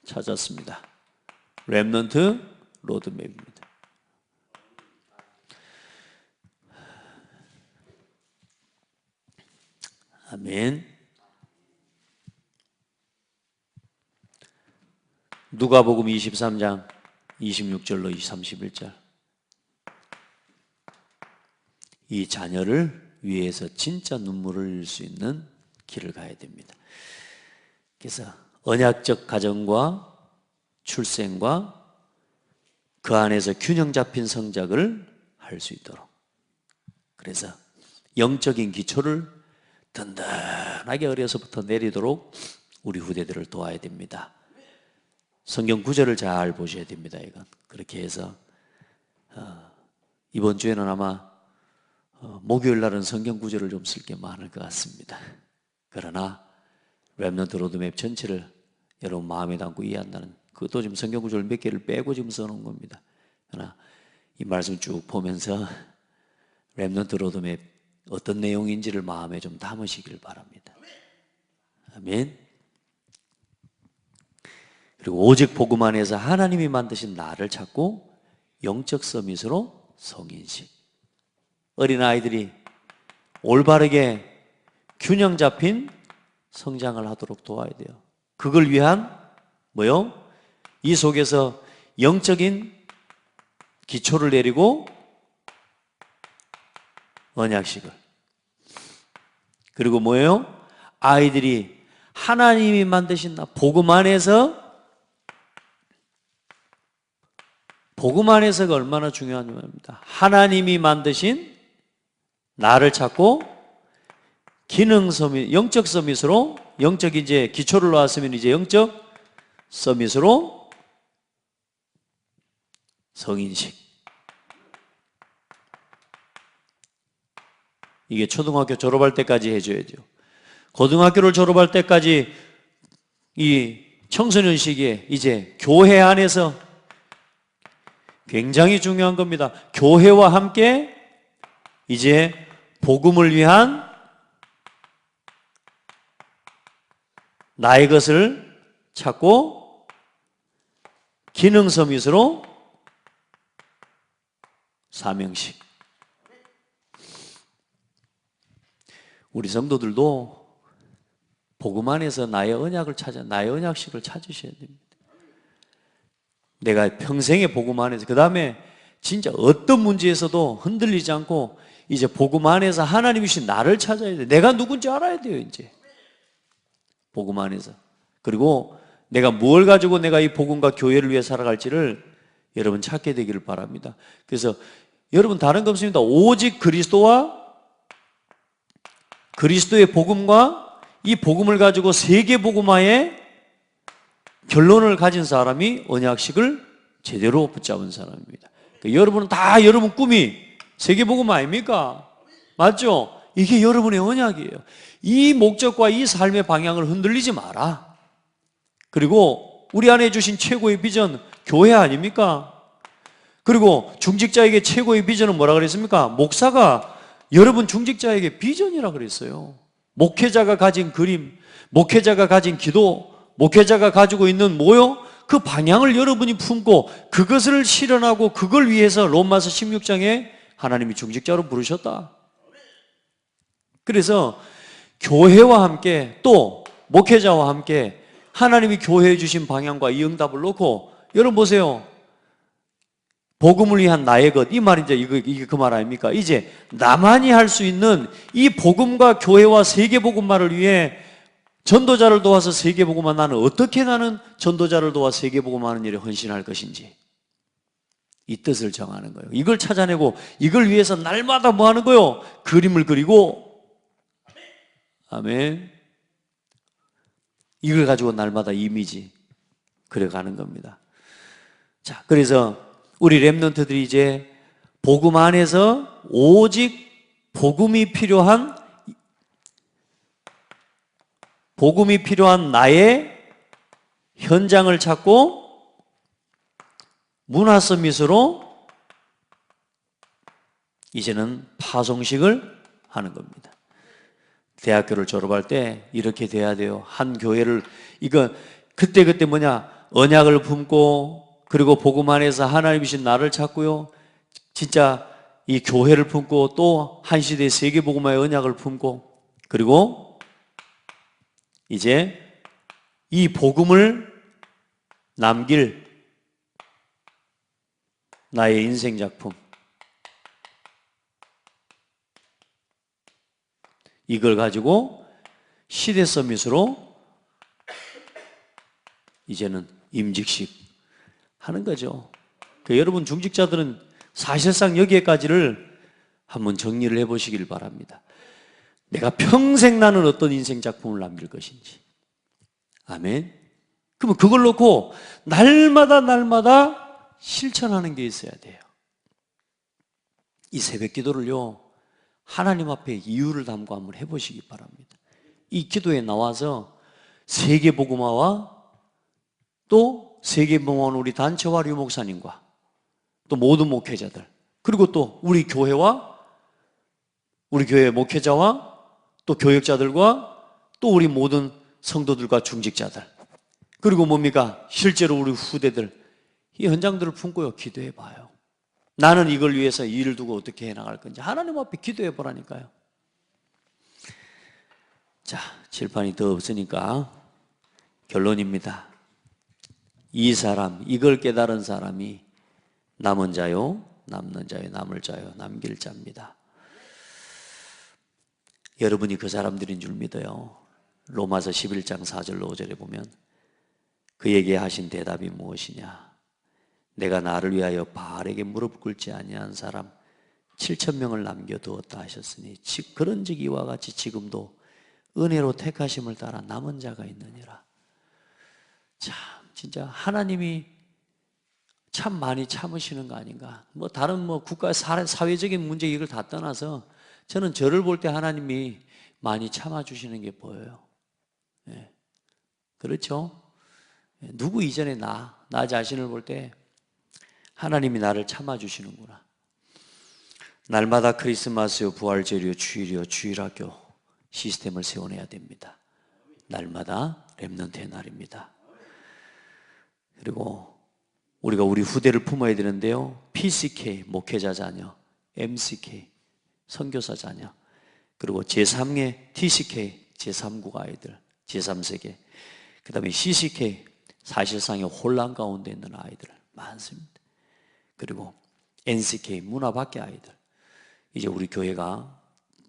찾았습니다. 렘넌트 로드맵입니다. 아멘. 누가복음 23장 26절로 31절. 이 자녀를 위해서 진짜 눈물을 흘릴 수 있는 길을 가야 됩니다. 그래서 언약적 가정과 출생과 그 안에서 균형 잡힌 성장을 할 수 있도록, 그래서 영적인 기초를 든든하게 어려서부터 내리도록 우리 후대들을 도와야 됩니다. 성경 구절을 잘 보셔야 됩니다. 이건 그렇게 해서 이번 주에는 아마 목요일 날은 성경 구절을 좀 쓸 게 많을 것 같습니다. 그러나 렘넌트 로드맵 전체를 여러분 마음에 담고 이해한다는, 그것도 지금 성경 구절 몇 개를 빼고 지금 써놓은 겁니다. 그러나 이 말씀 쭉 보면서 렘넌트 로드맵 어떤 내용인지를 마음에 좀 담으시길 바랍니다. 아멘. 그리고 오직 복음 안에서 하나님이 만드신 나를 찾고 영적 서밋으로 성인식. 어린아이들이 올바르게 균형 잡힌 성장을 하도록 도와야 돼요. 그걸 위한 뭐요? 이 속에서 영적인 기초를 내리고 언약식을, 그리고 뭐예요? 아이들이 하나님이 만드신 나, 복음 안에서가 얼마나 중요하냐입니다. 하나님이 만드신 나를 찾고 기능 서밋, 영적 서밋으로, 영적 이제 기초를 놓았으면 이제 영적 서밋으로 성인식. 이게 초등학교 졸업할 때까지 해줘야죠. 고등학교를 졸업할 때까지 이 청소년 시기에 이제 교회 안에서 굉장히 중요한 겁니다. 교회와 함께 이제 복음을 위한 나의 것을 찾고 기능 서밋으로 사명식. 우리 성도들도 복음 안에서 나의 언약을 찾아, 나의 언약식을 찾으셔야 됩니다. 내가 평생의 복음 안에서, 그 다음에 진짜 어떤 문제에서도 흔들리지 않고 이제 복음 안에서 하나님이 주신 나를 찾아야 돼. 내가 누군지 알아야 돼요, 이제. 복음 안에서. 그리고 내가 뭘 가지고 내가 이 복음과 교회를 위해 살아갈지를 여러분 찾게 되기를 바랍니다. 그래서 여러분 다른 거 없습니다. 오직 그리스도의 복음과 이 복음을 가지고 세계복음화의 결론을 가진 사람이 언약식을 제대로 붙잡은 사람입니다. 그러니까 여러분은 다 여러분 꿈이 세계복음 아닙니까? 맞죠? 이게 여러분의 언약이에요. 이 목적과 이 삶의 방향을 흔들리지 마라. 그리고 우리 안에 주신 최고의 비전, 교회 아닙니까? 그리고 중직자에게 최고의 비전은 뭐라 그랬습니까? 목사가 여러분 중직자에게 비전이라 그랬어요. 목회자가 가진 그림, 목회자가 가진 기도, 목회자가 가지고 있는 뭐요? 그 방향을 여러분이 품고 그것을 실현하고 그걸 위해서 로마서 16장에 하나님이 중직자로 부르셨다. 그래서 교회와 함께 또 목회자와 함께 하나님이 교회에 주신 방향과 이 응답을 놓고, 여러분 보세요. 복음을 위한 나의 것, 이 말이 이제 이게 그 말 아닙니까? 이제 나만이 할 수 있는 이 복음과 교회와 세계복음화를 위해 전도자를 도와서 세계복음화, 나는 어떻게 나는 전도자를 도와 세계복음화하는 일에 헌신할 것인지, 이 뜻을 정하는 거예요. 이걸 찾아내고 이걸 위해서 날마다 뭐 하는 거예요? 그림을 그리고, 아멘. 이걸 가지고 날마다 이미지 그려가는 겁니다. 자, 그래서 우리 렘넌트들이 이제 복음 안에서 오직 복음이 필요한 나의 현장을 찾고 문화 서밋으로 이제는 파송식을 하는 겁니다. 대학교를 졸업할 때 이렇게 돼야 돼요. 한 교회를, 이거 그때 언약을 품고, 그리고 복음 안에서 하나님이신 나를 찾고요, 진짜 이 교회를 품고, 또 한 시대 세계 복음화의 언약을 품고, 그리고 이제 이 복음을 남길 나의 인생 작품, 이걸 가지고 시대 서밋으로 이제는 임직식 하는 거죠. 여러분 중직자들은 사실상 여기에까지를 한번 정리를 해보시길 바랍니다. 내가 평생 나는 어떤 인생 작품을 남길 것인지. 아멘. 그러면 그걸 놓고 날마다 실천하는 게 있어야 돼요. 이 새벽 기도를요, 하나님 앞에 이유를 담고 한번 해보시기 바랍니다. 이 기도에 나와서 세계복음화와 또 세계복음화 우리 단체와 류 목사님과 또 모든 목회자들, 그리고 또 우리 교회와 우리 교회 목회자와 또 교역자들과 또 우리 모든 성도들과 중직자들, 그리고 뭡니까? 실제로 우리 후대들, 이 현장들을 품고요, 기도해 봐요. 나는 이걸 위해서 일을 두고 어떻게 해나갈 건지 하나님 앞에 기도해 보라니까요. 자, 칠판이 더 없으니까 결론입니다. 이 사람, 이걸 깨달은 사람이 남은 자요, 남는 자요, 남을 자요, 남길 자입니다. 여러분이 그 사람들인 줄 믿어요. 로마서 11장 4절로 5절에 보면 그에게 하신 대답이 무엇이냐? 내가 나를 위하여 바알에게 무릎 꿇지 아니한 사람 7,000명을 남겨두었다 하셨으니 그런즉 이와 같이 지금도 은혜로 택하심을 따라 남은 자가 있느니라. 참 진짜 하나님이 참 많이 참으시는 거 아닌가. 다른 국가 사회적인 문제 이걸 다 떠나서 저는 저를 볼 때 하나님이 많이 참아주시는 게 보여요. 네. 그렇죠? 누구 이전에 나 자신을 볼 때 하나님이 나를 참아주시는구나. 날마다 크리스마스요, 부활절이요, 주일이요, 주일학교 시스템을 세워내야 됩니다. 날마다 렘넌트의 날입니다. 그리고 우리가 우리 후대를 품어야 되는데요, PCK 목회자 자녀, MCK 선교사 자녀, 그리고 제3의 TCK 제3국 아이들, 제3세계, 그 다음에 CCK 사실상의 혼란 가운데 있는 아이들 많습니다. 그리고 NCK 문화 밖의 아이들, 이제 우리 교회가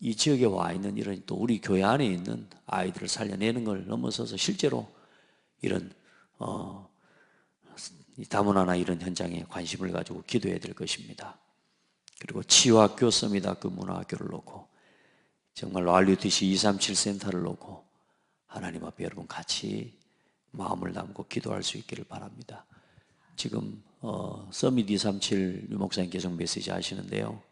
이 지역에 와 있는 이런 또 우리 교회 안에 있는 아이들을 살려내는 걸 넘어서서 실제로 이런 다문화나 이런 현장에 관심을 가지고 기도해야 될 것입니다. 그리고 치유학교, 서밋학교, 문화학교를 놓고 정말로 RUTC 237 센터를 놓고 하나님 앞에 여러분 같이 마음을 담고 기도할 수 있기를 바랍니다. 지금 서밋 237 유목사님 계속 메시지 하시는데요,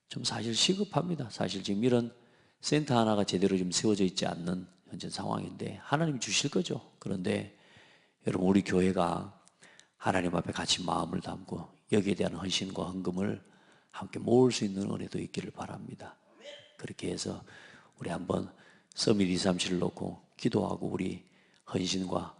좀 사실 시급합니다. 사실 지금 이런 센터 하나가 제대로 좀 세워져 있지 않는 현재 상황인데 하나님이 주실 거죠. 그런데 여러분 우리 교회가 하나님 앞에 같이 마음을 담고 여기에 대한 헌신과 헌금을 함께 모을 수 있는 은혜도 있기를 바랍니다. 그렇게 해서 우리 한번 서밋 237을 놓고 기도하고 우리 헌신과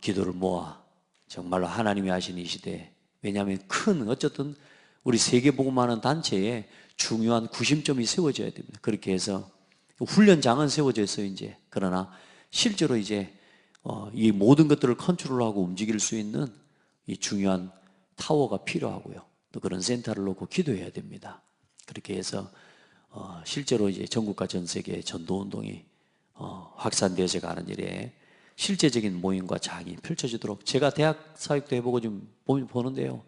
기도를 모아 정말로 하나님이 하신 이 시대에, 왜냐하면 어쨌든 우리 세계복음하는 단체에 중요한 구심점이 세워져야 됩니다. 그렇게 해서 훈련장은 세워져 있어요 이제. 그러나 실제로 이제 이 모든 것들을 컨트롤하고 움직일 수 있는 이 중요한 타워가 필요하고요, 또 그런 센터를 놓고 기도해야 됩니다. 그렇게 해서 실제로 이제 전국과 전 세계 전도운동이 확산되어져 가는 일에 실제적인 모임과 장이 펼쳐지도록, 제가 대학 사역도 해보고 좀 보는데요,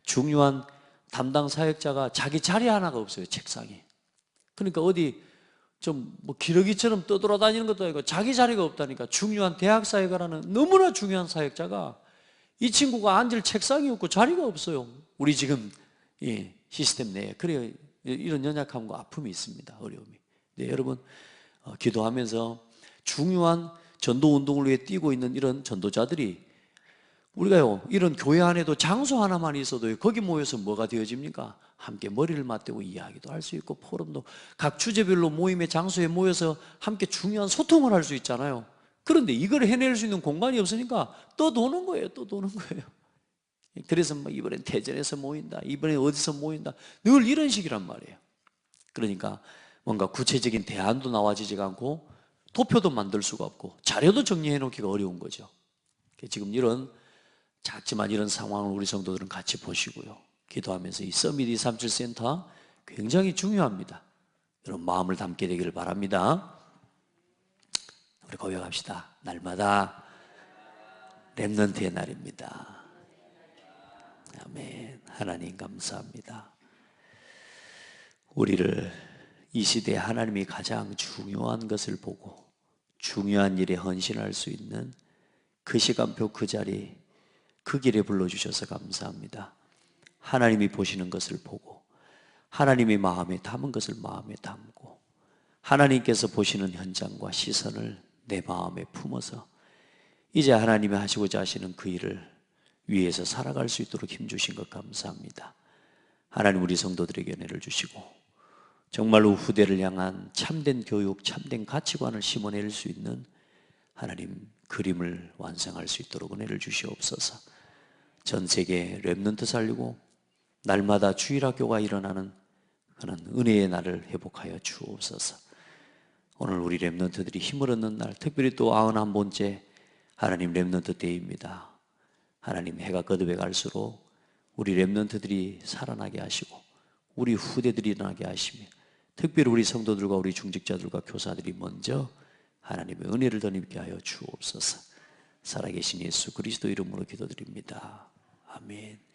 중요한 담당 사역자가 자기 자리 하나가 없어요, 책상에. 그러니까 어디 좀 기러기처럼 떠돌아다니는 것도 아니고 자기 자리가 없다니까. 중요한 대학 사역을 하는 너무나 중요한 사역자가 이 친구가 앉을 책상이 없고 자리가 없어요. 우리 지금 이 시스템 내에. 그래요, 이런 연약함과 아픔이 있습니다, 어려움이. 네, 여러분 기도하면서 중요한 전도 운동을 위해 뛰고 있는 이런 전도자들이 우리가요, 이런 교회 안에도 장소 하나만 있어도 거기 모여서 뭐가 되어집니까? 함께 머리를 맞대고 이야기도 할 수 있고, 포럼도 각 주제별로 모임의 장소에 모여서 함께 중요한 소통을 할 수 있잖아요. 그런데 이걸 해낼 수 있는 공간이 없으니까 떠도는 거예요. 떠도는 거예요. 그래서 뭐 이번엔 대전에서 모인다, 이번엔 어디서 모인다, 늘 이런 식이란 말이에요. 그러니까 뭔가 구체적인 대안도 나와지지가 않고 도표도 만들 수가 없고 자료도 정리해 놓기가 어려운 거죠. 지금 이런 작지만 이런 상황을 우리 성도들은 같이 보시고요, 기도하면서 이 서밋 237 센터 굉장히 중요합니다. 여러분 마음을 담게 되기를 바랍니다. 우리 고백합시다. 날마다 렘넌트의 날입니다. 아멘. 하나님 감사합니다. 우리를 이 시대에 하나님이 가장 중요한 것을 보고 중요한 일에 헌신할 수 있는 그 시간표 그 자리 그 길에 불러주셔서 감사합니다. 하나님이 보시는 것을 보고 하나님이 마음에 담은 것을 마음에 담고 하나님께서 보시는 현장과 시선을 내 마음에 품어서 이제 하나님이 하시고자 하시는 그 일을 위해서 살아갈 수 있도록 힘주신 것 감사합니다. 하나님 우리 성도들에게 은혜를 주시고 정말로 후대를 향한 참된 교육, 참된 가치관을 심어낼 수 있는 하나님 그림을 완성할 수 있도록 은혜를 주시옵소서. 전 세계 렘넌트 살리고 날마다 주일학교가 일어나는 그런 은혜의 날을 회복하여 주옵소서. 오늘 우리 렘넌트들이 힘을 얻는 날, 특별히 또 91번째 하나님 렘넌트 데이입니다. 하나님 해가 거듭해 갈수록 우리 렘넌트들이 살아나게 하시고 우리 후대들이 일어나게 하시며 특별히 우리 성도들과 우리 중직자들과 교사들이 먼저 하나님의 은혜를 더 입게 하여 주옵소서. 살아계신 예수 그리스도 이름으로 기도드립니다. 아멘.